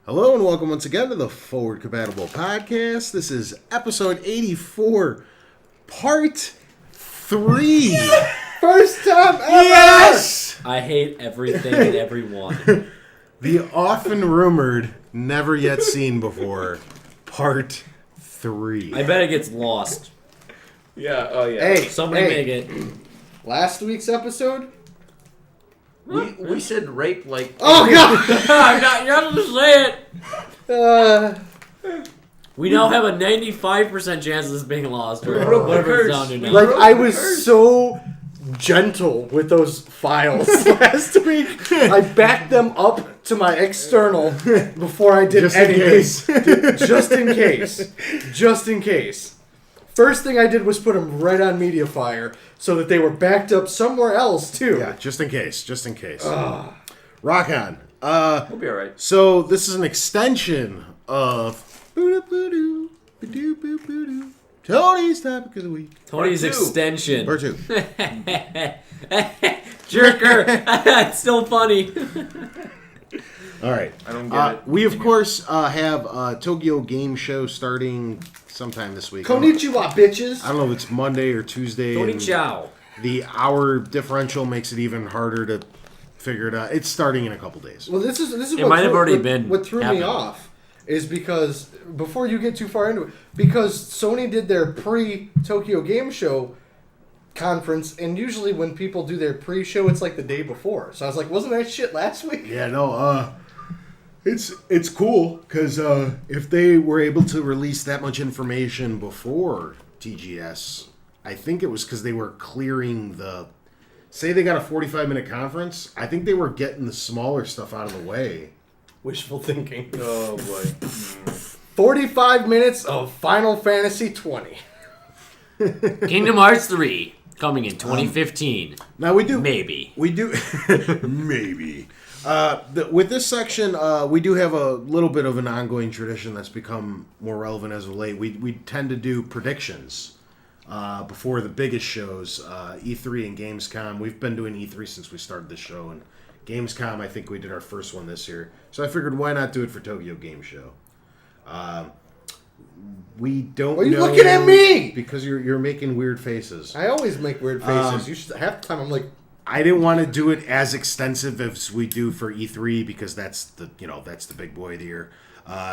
Hello and welcome once again to the Forward Compatible Podcast. This is episode 84, part 3. First time ever! Yes! I hate everything and everyone. The often rumored, never yet seen before, part 3. I bet it gets lost. Yeah, oh yeah. Hey, Somebody make it. last week's episode, we said rape like... oh god! I'm not, you're not gonna say it. We now have a 95% chance of this being lost, or whatever it's down to now. Like, I was so gentle with those files last week. I backed them up to my external before I did Just in anything. case. Just in case. Just in case. First thing I did was put them right on Mediafire so that they were backed up somewhere else, too. Yeah, just in case. Rock on. We'll be alright. So this is an extension of Tony's Topic of the Week. Tony's Part two. extension. Part 2. Jerker. It's still funny. All right. I don't get it. We, of course, have a Tokyo Game Show starting sometime this week. Konnichiwa, bitches. I don't know if it's Monday or Tuesday. Tony and Chow. The hour differential makes it even harder to figure it out. It's starting in a couple days. Well, this is It what might have threw- already what- been What threw me happening. off is because before you get too far into it, because Sony did their pre-Tokyo Game Show conference, and usually when people do their pre-show, it's like the day before. So I was like, wasn't that shit last week? Yeah, no, it's cool because if they were able to release that much information before TGS, I think it was because they were clearing the. Say they got a 45-minute conference. I think they were getting the smaller stuff out of the way. Wishful thinking. Oh boy. 45 minutes of Final Fantasy 20. Kingdom Hearts 3 coming in 2015. Now we do. Maybe. We do. Maybe. With this section, we do have a little bit of an ongoing tradition that's become more relevant as of late. We tend to do predictions before the biggest shows, E3 and Gamescom. We've been doing E3 since we started this show, and Gamescom, I think we did our first one this year. So I figured, why not do it for Tokyo Game Show? We don't. Why are you know- looking at me? Because you're making weird faces. I always make weird faces. You should half the time I'm like, I didn't want to do it as extensive as we do for E3 because that's the big boy of the year.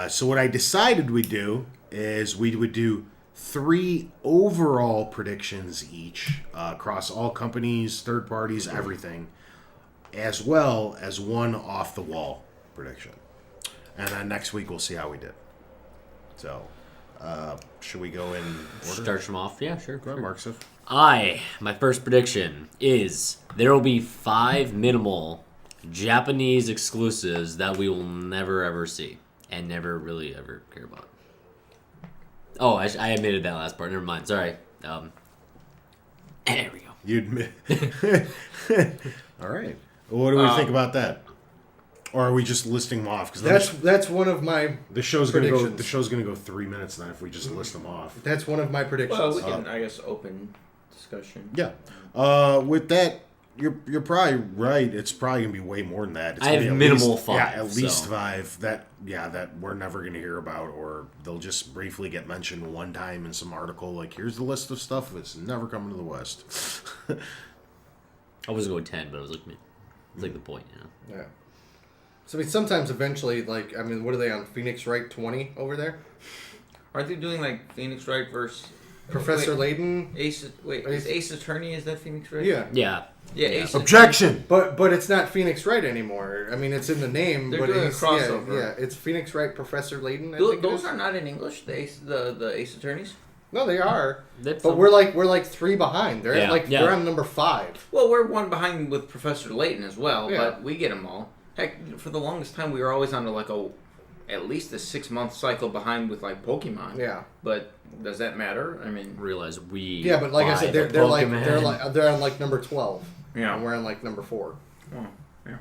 So what I decided we'd do is we would do 3 overall predictions each across all companies, third parties, everything, as well as 1 off the wall prediction. And then next week we'll see how we did. So, should we go in order? Start them off. Yeah, sure. Go ahead, Marksif. My first prediction is there will be 5 minimal Japanese exclusives that we will never ever see and never really ever care about. Oh, I admitted that last part. Never mind. Sorry. There we go. You admit. All right. What do we think about that? Or are we just listing them off? Because that's one of my the show's gonna go. predictions. The show's gonna go 3 minutes then if we just list them off. That's one of my predictions. Well, we can, I guess, open discussion. Yeah. With that, you're probably right. It's probably gonna be way more than that. It's I gonna have be at minimal least, fun, Yeah, at least so. 5 that we're never gonna hear about, or they'll just briefly get mentioned one time in some article. Like, here's the list of stuff that's never coming to the West. I was going 10, but it was like it's like the point, you know. Yeah. So I mean, sometimes eventually, like, I mean, what are they on? Phoenix Wright 20 over there? Aren't they doing like Phoenix Wright versus Professor Layton? Is Ace Attorney, is that Phoenix Wright? Yeah. Yeah. Yeah, Ace Objection. But it's not Phoenix Wright anymore. I mean, it's in the name. They're but doing a it's, crossover. Yeah, it's Phoenix Wright Professor Layton. I Attorney. think it Those is. are not in English, the Ace Attorneys? No, they are. That's But we're like 3 behind. They're Yeah, yeah. they're on number 5. Well, we're 1 behind with Professor Layton as well, Yeah. but we get them all. Heck, for the longest time, we were always on like at least a 6-month cycle behind with like Pokemon. Yeah. But does that matter? I mean, realize we Yeah, but like I buy said, the they're on like number 12. Yeah. And we're on like number 4. oh, yeah.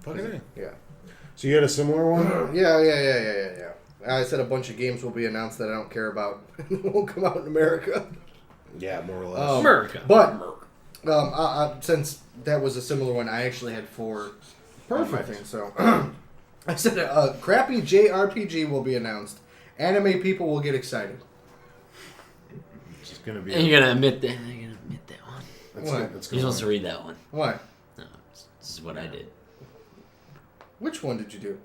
Fucking A. Yeah. So you had a similar one? Yeah. I said a bunch of games will be announced that I don't care about and won't come out in America. Yeah, more or less. America. But since that was a similar one, I actually had 4. Perfect. Things, so I said a crappy JRPG will be announced. Anime people will get excited. It's just gonna be. And you're gonna admit that. You're gonna admit that one. That's What? it. That's You're gonna supposed to read that one. What? No, this is what I did. Which one did you do?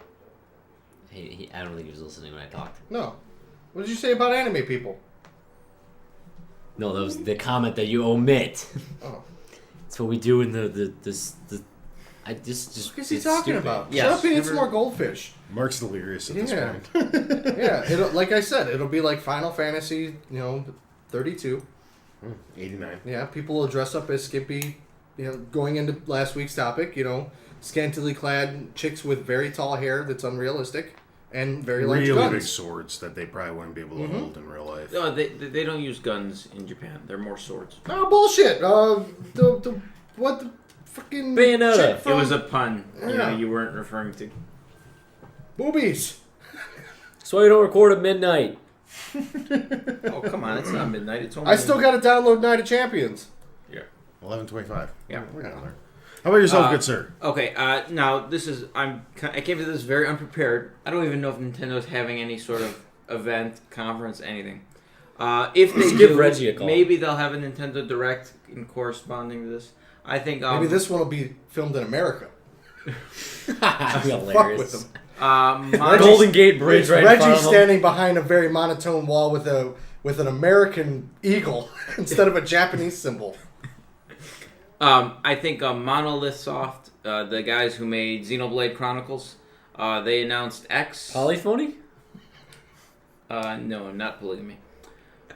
I don't think he was listening when I talked. No. What did you say about anime people? No, that was the comment that you omit. Oh. That's what we do in the I just What is he it's talking stupid. about? Yes, Shut up and eat never- some more goldfish. Mark's delirious at this Yeah. point. Yeah, it'll, like I said, it'll be like Final Fantasy, 32. 89. Yeah, people will dress up as Skippy, going into last week's topic, scantily clad chicks with very tall hair that's unrealistic and very large Really big guns. swords that they probably wouldn't be able to hold in real life. No, they don't use guns in Japan. They're more swords. Oh, bullshit. What the fucking Bayonetta. chick It from was a pun. Yeah. You weren't referring to. Boobies. So you don't record at midnight. Oh, come on. It's not midnight. It's only. I still got to download Night of Champions. Yeah. 11:25. Yeah. We're down there. How about yourself, good sir? Okay. Now this is. I came to this very unprepared. I don't even know if Nintendo's having any sort of event, conference, anything. If they give do, Reggie a call. maybe they'll have a Nintendo Direct in corresponding to this. I think. Maybe this one will be filmed in America. That'd be Fuck hilarious. with them. Golden Gate Bridge right in front Reggie of him. standing behind a very monotone wall with an American eagle instead of a Japanese symbol. I think Monolith Soft, the guys who made Xenoblade Chronicles, they announced X. Polyphony? No, not polygamy.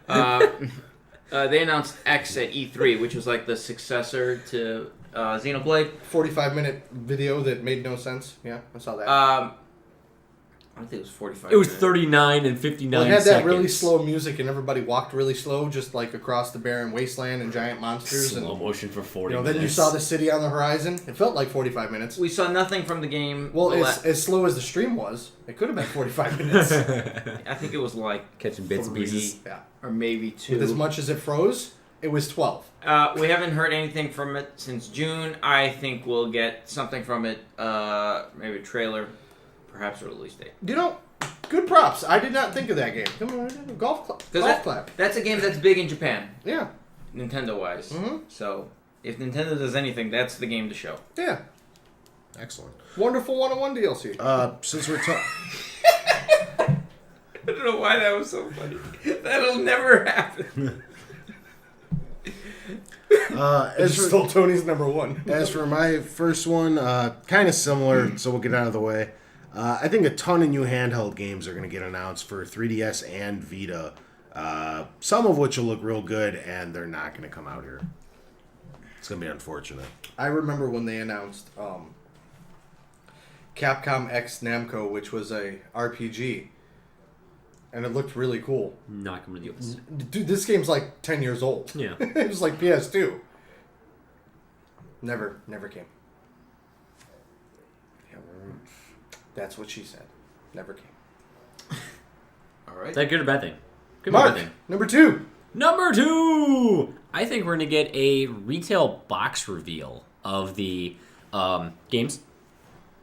They announced X at E3, which was like the successor to Xenoblade. 45-minute video that made no sense. Yeah, I saw that. I don't think it was 45. It was minutes. 39 and 59 Well, it had seconds. that really slow music, and everybody walked really slow, just like across the barren wasteland and giant monsters. Slow And motion for 40 then minutes. you saw the city on the horizon. It felt like 45 minutes. We saw nothing from the game. Well, as slow as the stream was, it could have been 45 minutes. I think it was like Catching bits and 3 pieces. Yeah. or maybe 2. With as much as it froze, it was 12. We haven't heard anything from it since June. I think we'll get something from it. Maybe a trailer, perhaps a release date. Good props. I did not think of that game. Come on, golf clap. That's a game that's big in Japan, Yeah. Nintendo-wise. Mhm. So if Nintendo does anything, that's the game to show. Yeah. Excellent. Wonderful 101 DLC. Since we're talking... I don't know why that was so funny. That'll never happen. as for, Still Tony's number one. As for my first one, kind of similar, so we'll get out of the way. I think a ton of new handheld games are going to get announced for 3DS and Vita, some of which will look real good, and they're not going to come out here. It's going to be unfortunate. I remember when they announced Capcom X Namco, which was a RPG, and it looked really cool. Not coming to the US. Dude, this game's like 10 years old. Yeah. It was like PS2. Never came. That's what she said. Never came. All right. Is that good or bad thing? Could be a Mark, bad thing. number 2. Number 2! I think we're going to get a retail box reveal of the games.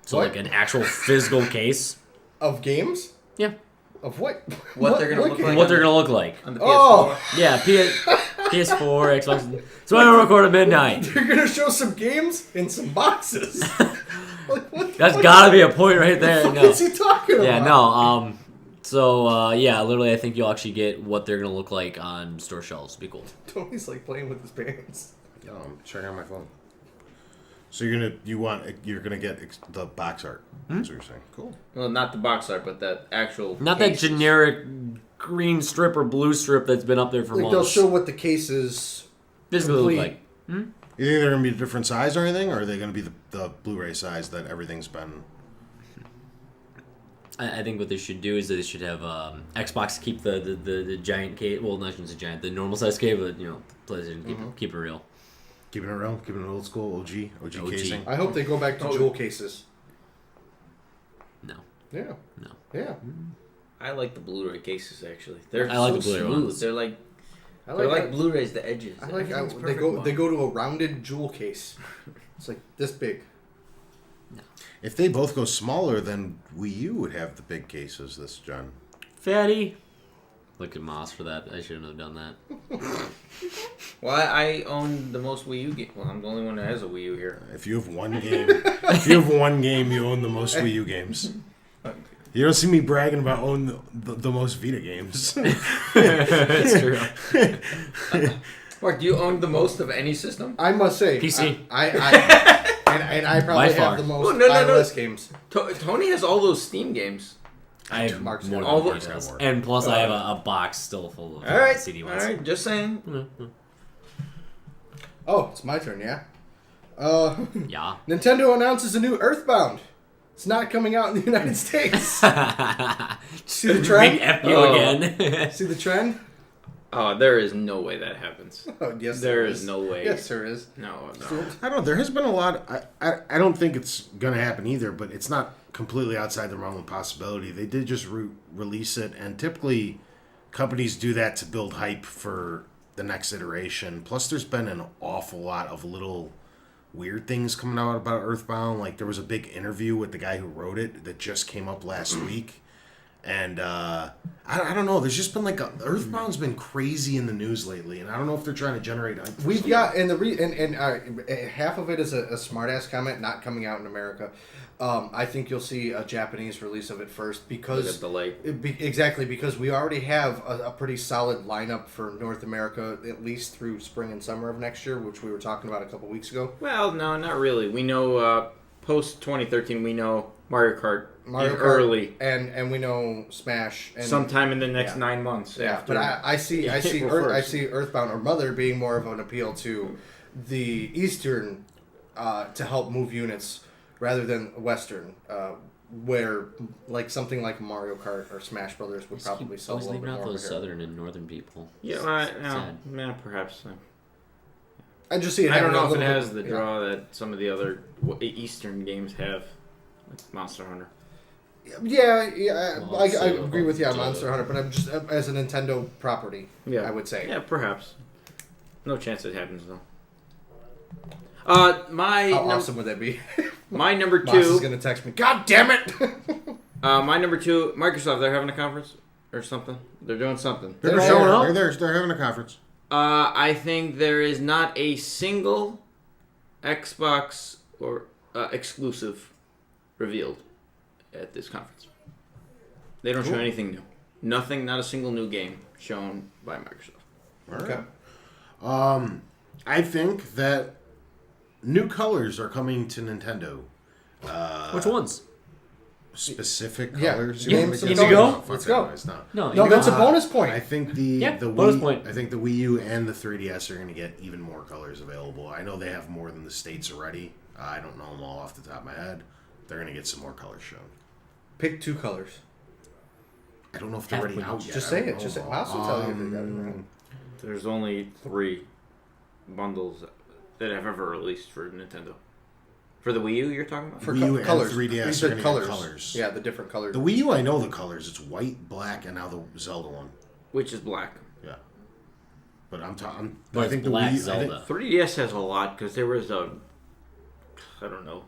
So, What? like an actual physical case. Of games? Yeah. Of what? What they're gonna look like. What they're going to look like. On the PS4. Oh! Yeah, PS4, Xbox. So I don't record at midnight. You're going to show some games in some boxes. Like, what the That's fuck- got to be a point right there. What No. is he talking about? Yeah, no. So, yeah, literally, I think you'll actually get what they're going to look like on store shelves. Be cool. Tony's like playing with his pants. Yeah, I'm checking out my phone. So you're gonna get the box art. That's what you're saying. Cool. Well, not the box art, but that actual. Not that cases. generic green strip or blue strip that's been up there for Like months. they'll show what the cases Physically look like. You think they're gonna be a different size or anything, or are they gonna be the Blu-ray size that everything's been? I think what they should do is they should have Xbox keep the giant case. Well, not just a giant, the normal size case, but PlayStation keep it real. Keeping it real, keeping it old school, OG casing. I hope they go back to jewel cases. No, Yeah. no. Yeah. I like the Blu-ray cases actually. They're I like so the Blu-ray smooth. ones. They're like I they're like that. Blu-rays, the edges. I like Everything's they perfect go one. they go to a rounded jewel case. It's like this big. If they both go smaller, then Wii U would have the big cases this gen. Fatty. Look at Moss for that. I shouldn't have done that. Well, I own the most Wii U games. Well, I'm the only one that has a Wii U here. If you have one game, you own the most Wii U games. You don't see me bragging about owning the most Vita games. That's true. Mark, do you own the most of any system? I must say, PC. And I probably By far. have the most Oh, no. iOS games. Tony has all those Steam games. I have Mark's more all than those- he does. And plus, I have a box still full of All right, CD all ones. right. Just saying. Oh, it's my turn, yeah? Yeah. Nintendo announces a new Earthbound. It's not coming out in the United States. See the Big trend? F you Oh. again. See the trend? Oh, there is no way that happens. Oh, yes, There is no way. Yes, there is. No. I don't know. There has been a lot. I don't think it's going to happen either, but it's not completely outside the realm of possibility. They did just release it, and typically companies do that to build hype for the next iteration. Plus, there's been an awful lot of little weird things coming out about Earthbound. Like, there was a big interview with the guy who wrote it that just came up last week. And I don't know. There's just been like Earthbound's been crazy in the news lately, and I don't know if they're trying to generate hype. We've got, and half of it is a smart-ass comment not coming out in America. I think you'll see a Japanese release of it first because With a delay. Exactly, because we already have a pretty solid lineup for North America, at least through spring and summer of next year, which we were talking about a couple weeks ago. Well, no, not really. We know post 2013. We know Mario Kart Mario Kart, early, and we know Smash. And, sometime in the next yeah. 9 months. Yeah, after. but I see April 1st. Earthbound or Mother being more of an appeal to the Eastern to help move units rather than Western, where like something like Mario Kart or Smash Brothers would probably sell a Always little leaving bit out more. those over here. southern and northern people. Yeah, Sad. perhaps. I just see it. I don't having a know if it little has bit- the draw that some of the other Eastern games have, like Monster Hunter. Yeah, Well, I so- agree with you on Monster Hunter, but I'm just as a Nintendo property. Yeah, I would say. Yeah, perhaps. No chance it happens though. My How awesome would that be? my number Moss is two. gonna text me. God damn it! My number two. Microsoft. They're having a conference or something. They're doing something. They're They're showing there. up. They're having a conference. I think there is not a single Xbox or exclusive revealed at this conference. They don't show Cool. anything new. Nothing. Not a single new game shown by Microsoft. Okay. I think that new colors are coming to Nintendo. Which ones? Specific Yeah, colors. name You some want me to colors. go? Let's Fuck go. that noise, no. No, No, you that's a go. bonus point. I think the Yeah, the bonus Wii, point. I think the Wii U and the 3DS are going to get even more colors available. I know they have more than the states already. I don't know them all off the top of my head. They're going to get some more colors shown. Pick two colors. I don't know if they're Half already point. out yet. Just I say don't it. Just say. know. Mouse will tell you if they got it right. There's only 3 bundles that have ever released for Nintendo. For the Wii U, you're talking about? For Wii U and colors. 3DS You are said gonna colors. get colors. Yeah, the different colors. The Wii U, I know the colors. It's white, black, and now the Zelda one. Which is black. Yeah. But I'm talking. But I it's think the black Wii. Zelda. 3DS has a lot because there was I don't know.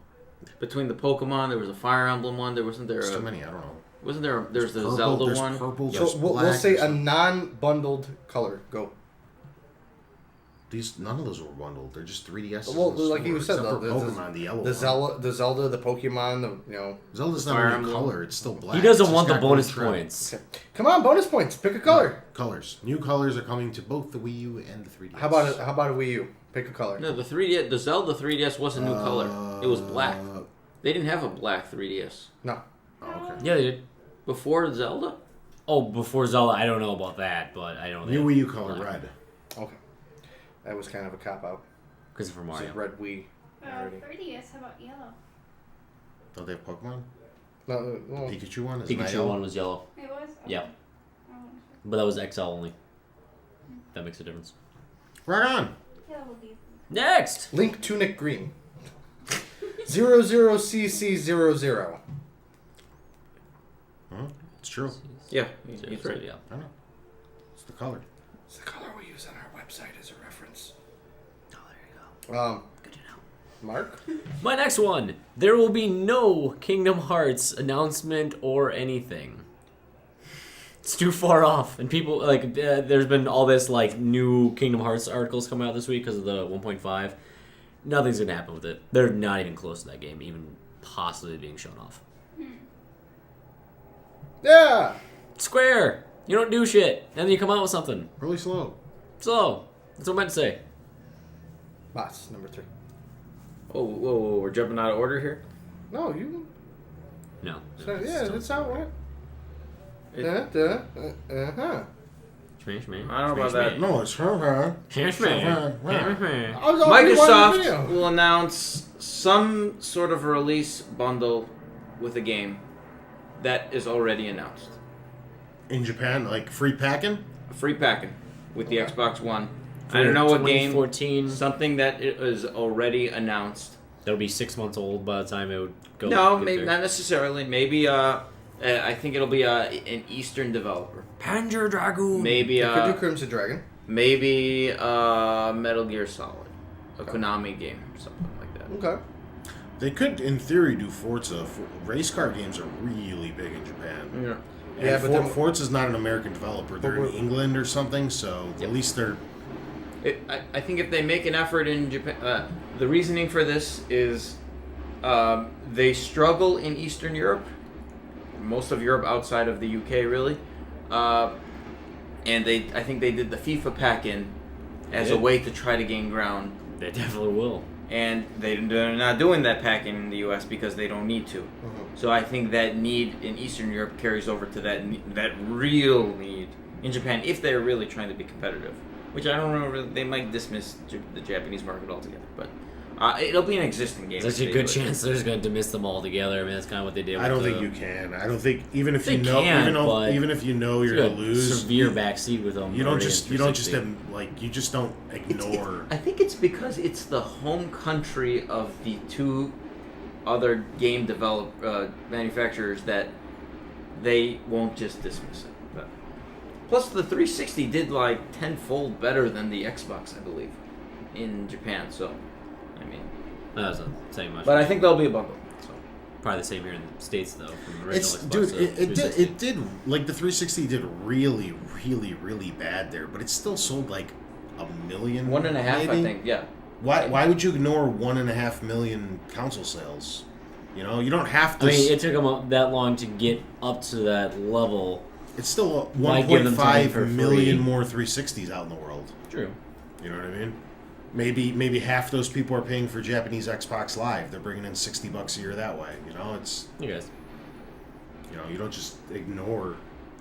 Between the Pokemon, there was a Fire Emblem one. Wasn't there There's too a, many. I don't know. wasn't there? There's the Purple, Zelda there's one. Purple. So There's we'll black, say a there's- non-bundled color. Go. None of those were bundled. They're just 3DS. Well, like you said, except though, for the Pokemon, the yellow one. The Zelda, the Pokemon, Zelda's not Fire really a Emblem. color. It's still black. He doesn't It's want the just got bonus gold trim. points. Come on, bonus points. Pick a color. Colors. New colors are coming to both the Wii U and the 3DS. How about a Wii U? Pick a color. No, the 3DS, the Zelda 3DS was a new color. It was black. They didn't have a black 3DS No. Oh, okay. Yeah, they did. before Zelda. Oh, before Zelda, I don't know about that, but I don't know. New Wii U color red. Okay. That was kind of a cop out. Christopher It's Mario. a red Wii. already. 3DS, how about yellow? Don't they have Pokemon? No, well, Pikachu one is Pikachu one was yellow. It was? Yeah. Okay. I wasn't sure. But that was XL only. That makes a difference. Right on. Yellow would be. Next! Link Tunic Green. 00CC00. It's true. Yeah, he's right. Yeah. I know. It's the color. It's the color we use on our website as a reference. Oh, there you go. Good to know. Mark? My next one. There will be no Kingdom Hearts announcement or anything. It's too far off, and people like there's been all this like new Kingdom Hearts articles coming out this week because of the 1.5. Nothing's gonna happen with it. They're not even close to that game, even possibly being shown off. Yeah! Square, you don't do shit, and then you come out with something. Really slow. So that's what I meant to say. Boss, number 3. Oh, whoa, we're jumping out of order here. No, you... No. Yeah, that's how it went. It- Uh-huh. Smash me. I don't know about that. No, it's her. Smash me. Microsoft will announce some sort of release bundle with a game that is already announced. In Japan, like free packing. Free packing with the Xbox One. I don't know what game. 2014. Something that is already announced. That'll be 6 months old by the time it would go. No, get maybe there. not necessarily. Maybe I think it'll be an Eastern developer. Panzer Dragoon. Maybe They could do Crimson Dragon. maybe Metal Gear Solid, a Konami game, something like that. Okay. They could, in theory, do Forza. Race car games are really big in Japan. Yeah. And Yeah, but then- Forza's not an American developer. They're in England or something, so at least they're... I think if they make an effort in Japan, the reasoning for this is they struggle in Eastern Europe, most of Europe outside of the UK, really, and I think they did the FIFA pack-in as a Yeah. way to try to gain ground, They definitely will. and they're not doing that pack-in in the US because they don't need to. So I think that need in Eastern Europe carries over to that real need in Japan if they're really trying to be competitive. Which I don't know. They might dismiss the Japanese market altogether, but it'll be an existing game. There's a good chance they're just going to dismiss them all together. I mean, that's kind of what they did. I don't with think the, you can. I don't think even if They you know, can, but even if you know you're There's gonna a lose, severe backseat with them. you don't already just in you don't just 360. like you just don't ignore. I think it's because it's the home country of the two other game manufacturers that they won't just dismiss it. But plus, the 360 did like tenfold better than the Xbox, I believe, in Japan. So, I mean, That doesn't say much. but I think there'll be a bundle. So. Probably the same here in the States, though. From the original It's Xbox dude, to it 360. did like the 360 did really bad there, but it still sold like 1 million. 1.5, I maybe? think. Yeah. Why would you ignore 1.5 million console sales? You know, you don't have to. I mean, it took them that long to get up to that level. It's still Why give them something 1.5 for million free? more 360s out in the world. True. You know what I mean? Maybe half those people are paying for Japanese Xbox Live. They're bringing in $60 a year that way. You know, it's You guys. you don't just ignore.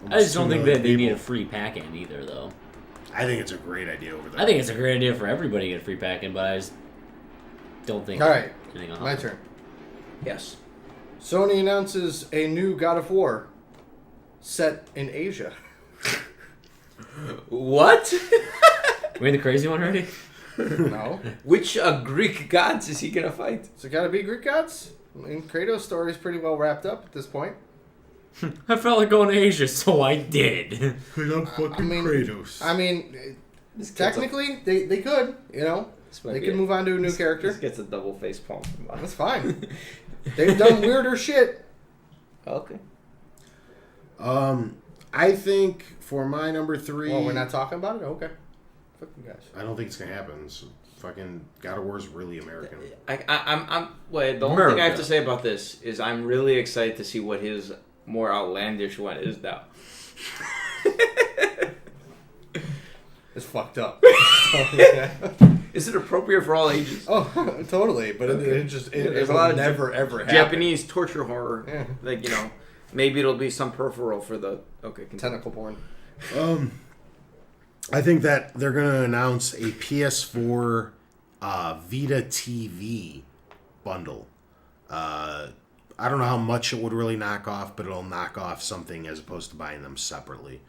I just almost don't 2 think million that they need a people. free pack-in either, though. I think it's a great idea over there. I think it's a great idea for everybody to get a free pack-in, but I just don't think. All right, anything will my happen. turn. Yes. Sony announces a new God of War set in Asia. What? We in the crazy one already? No. Which Greek gods is he gonna fight? So it gotta be Greek gods? I mean, Kratos' story is pretty well wrapped up at this point. I felt like going to Asia, so I did. fucking mean- Kratos. I mean, technically, they could, you know. They could move on to a new character. This gets a double face palm from us. That's fine. They've done weirder shit. Okay. I think for my number 3. Well, we're not talking about it? Okay. Fuck you guys. I don't think it's gonna happen. So fucking God of War is really American. I'm wait. The only thing I have America. to say about this is I'm really excited to see what his more outlandish one is now. It's fucked up. Is it appropriate for all ages? Oh, totally. But it just There's it a lot of never ever happen. Japanese torture horror. Yeah. Like, maybe it'll be some peripheral for the continue. Tentacle porn. I think that they're gonna announce a PS4 Vita TV bundle. I don't know how much it would really knock off, but it'll knock off something as opposed to buying them separately.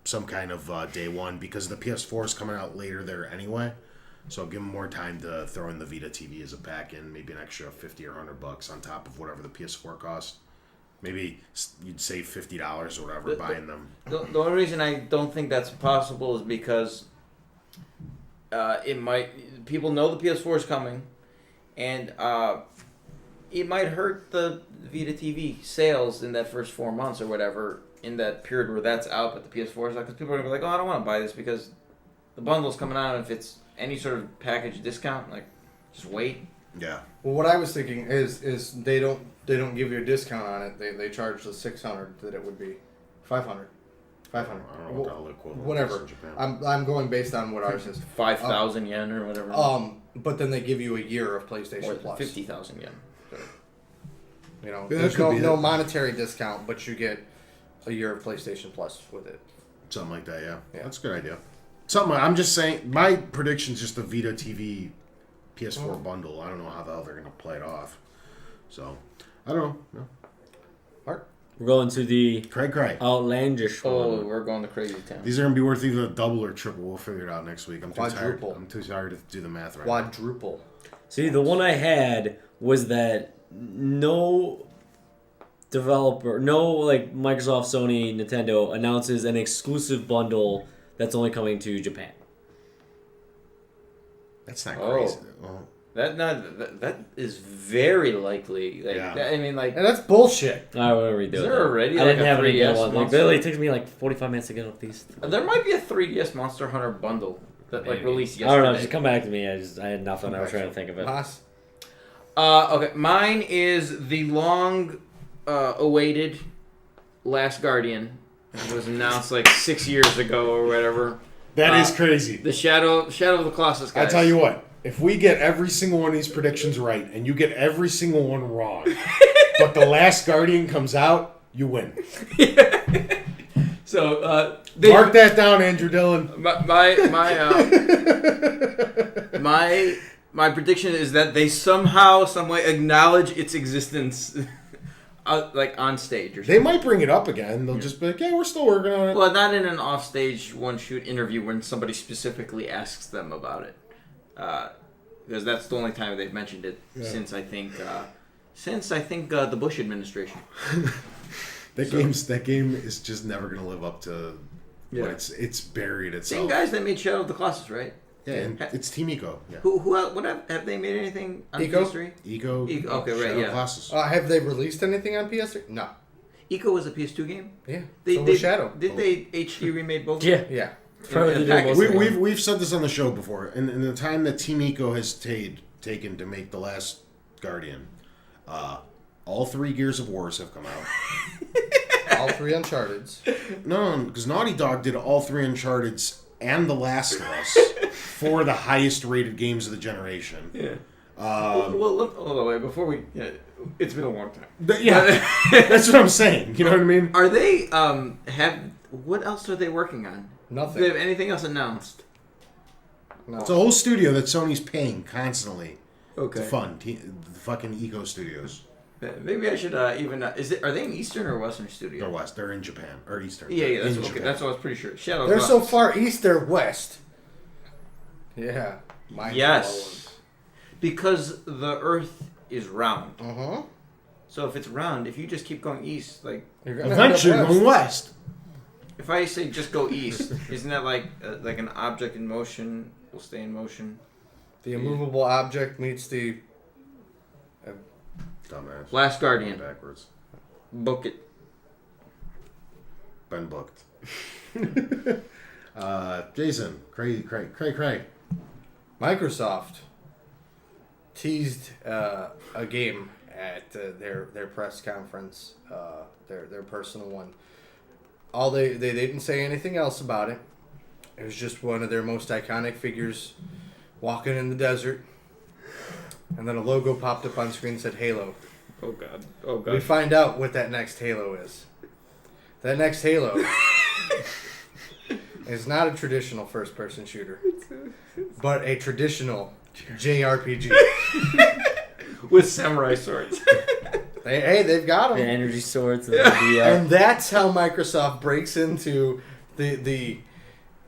Some kind of day one, because the PS4 is coming out later there anyway. So I'll give them more time to throw in the Vita TV as a pack in, maybe an extra $50 or $100 on top of whatever the PS4 costs. Maybe you'd save $50 or whatever buying them. The only reason I don't think that's possible is because people know the PS4 is coming, and it might hurt the Vita TV sales in that first 4 months or whatever in that period where that's out, but the PS4 is out, because people are gonna be like, oh, I don't want to buy this because the bundle's coming out, and if it's any sort of package discount, like, just wait. Yeah. Well, what I was thinking is they don't give you a discount on it. They charge the 600 that it would be, 500. 500. I don't know what the equivalent is Whatever. in Japan. I'm going based on what ours is. 5,000 yen or whatever. But then they give you a year of or PlayStation Plus. 50,000 yen. You know, Yeah, that there's could be no it. monetary discount, but you get a year of PlayStation Plus with it. Something like that, yeah. Yeah. That's a good idea. Something, I'm just saying, my prediction's just a Vita TV PS4 bundle. I don't know how the hell they're going to play it off. So, I don't know. No. Mark? We're going to the Craig. outlandish Oh, one. we're going to crazy town. These are going to be worth either a double or triple. We'll figure it out next week. I'm too tired. Quadruple. I'm too tired to do the math right Quadruple. See, the one I had was that no developer, no like Microsoft, Sony, Nintendo announces an exclusive bundle that's only coming to Japan. That's not Oh. crazy. Well, That is very likely. Like, Yeah. I mean, like, And that's bullshit. I want to redo Is it. there already, I like, didn't a have any 3DS good one. Like, monster? literally, it takes me like 45 minutes to get up these. there might be a 3DS Monster Hunter bundle that like Maybe. released I don't know. yesterday. Just come back to me. I had nothing. I was trying to think of it. Haas? Okay, mine is the long awaited Last Guardian. It was announced like 6 years ago or whatever. that is crazy. The Shadow of the Colossus I guys. tell you what, if we get every single one of these predictions right and you get every single one wrong, but The Last Guardian comes out, you win. So Mark that down, Andrew Dillon. my prediction is that they somehow, some way acknowledge its existence, like on stage or something. They might bring it up again. They'll just be like, yeah, we're still working on it. Well, not in an offstage one-shoot interview when somebody specifically asks them about it, because that's the only time they've mentioned it since I think the Bush administration. That game is just never going to live up to Yeah. what it's buried itself. Same guys that made Shadow of the Colossus, right? Yeah, and it's Team Eco. Yeah. Have they made anything on Eco? PS3? Eco. Okay, right, Shadow yeah. Colossus. Have they released anything on PS3? No. Eco was a PS2 game. Yeah. They so was Shadow. Did they HD remade both? Yeah. Yeah. Probably Yeah, the package. most- We've said this on the show before. In the time that Team Eco has taken to make The Last Guardian, all 3 Gears of Wars have come out. All 3 Uncharted's. No, because Naughty Dog did all 3 Uncharted's and The Last of Us for the highest rated games of the generation. Yeah. Well, hold on, wait, before we... Yeah, it's been a long time. That's what I'm saying. You know what I mean? Are they, what else are they working on? Do Nothing. they have anything else announced? No. It's a whole studio that Sony's paying constantly Okay. to fund. The fucking Eco Studios. Maybe I should even... Are they an Eastern or Western studio? They're West. They're in Japan. Or Eastern. Yeah, that's In okay. Japan. That's what I was pretty sure. Shadow of They're the so Colossus. far east, they're west. Yeah. Mind Yes. Because the Earth is round. Uh-huh. So if it's round, if you just keep going east, like... You're gonna Eventually end up going west. If I say just go east, isn't that like an object in motion will stay in motion? The immovable object meets the... Dumbass. Last Guardian. Backwards. Book it. Been booked. Jason. Craig. Microsoft teased a game at their press conference, their personal one. They didn't say anything else about it. It was just one of their most iconic figures walking in the desert, and then a logo popped up on screen that said Halo. Oh god. Oh We find out what that next Halo is. That next Halo is not a traditional first-person shooter, but a traditional JRPG. With samurai swords. They've got The them. energy swords and the And that's how Microsoft breaks into the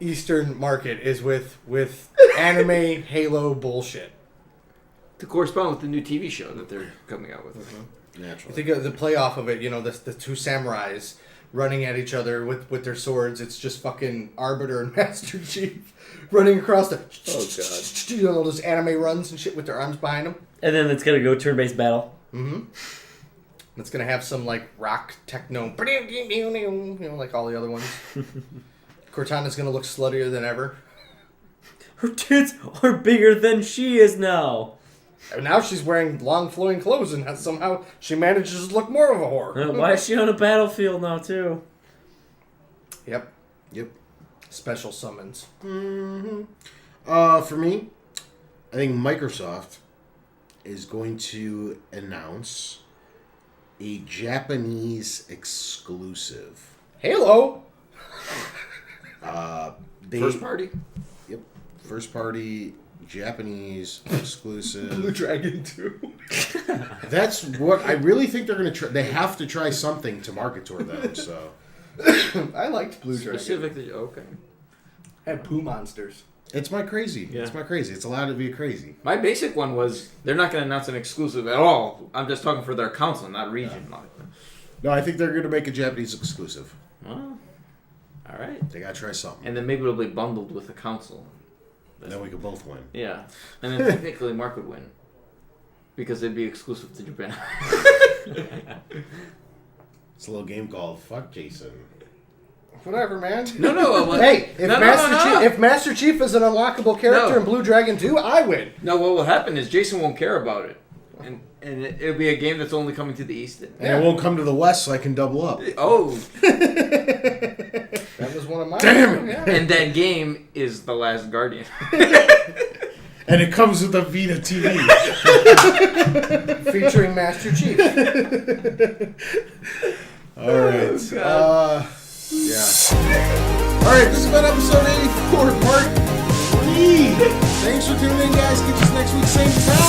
Eastern market, is with anime Halo bullshit. To correspond with the new TV show that they're coming out with. I Naturally. think of the playoff of it, the 2 samurais running at each other with their swords. It's just fucking Arbiter and Master Chief running across the... Oh, God. All those anime runs and shit with their arms behind them. And then it's gonna go turn-based battle. Mm-hmm. It's gonna have some like rock techno, you know, like all the other ones. Cortana's gonna look sluttier than ever. Her tits are bigger than she is now. And now she's wearing long flowing clothes, and somehow she manages to look more of a whore. Why is she on a battlefield now too? Yep. Yep. Special summons. For me, I think Microsoft is going to announce a Japanese exclusive. Halo. First party? Yep. First party Japanese exclusive. Blue Dragon 2. That's what I really think they're going to try. They have to try something to market toward them. So I liked Blue Dragon. Specifically, okay. Had poo monsters. it's my crazy. Yeah. It's my crazy. It's allowed to be crazy. My basic one was they're not going to announce an exclusive at all. I'm just talking for their console, not region. No, I think they're going to make a Japanese exclusive. Oh, all right. They got to try something. And then maybe it'll be bundled with the console. And then we could both win. Yeah. And then technically Mark would win. Because it'd be exclusive to Japan. It's a little game called Fuck Jason. Whatever, man. No. Hey, if No. Master Chief is an unlockable character No. in Blue Dragon 2, I win. No, what will happen is Jason won't care about it. And it'll be a game that's only coming to the East. And it won't come to the West, so I can double up. Oh. That was one of my. Damn it. Yeah. And that game is The Last Guardian. And it comes with a Vita TV. Featuring Master Chief. All right. God. Yeah. All right, this has been episode 84, part 3. Thanks for tuning in, guys. Catch us next week, same time.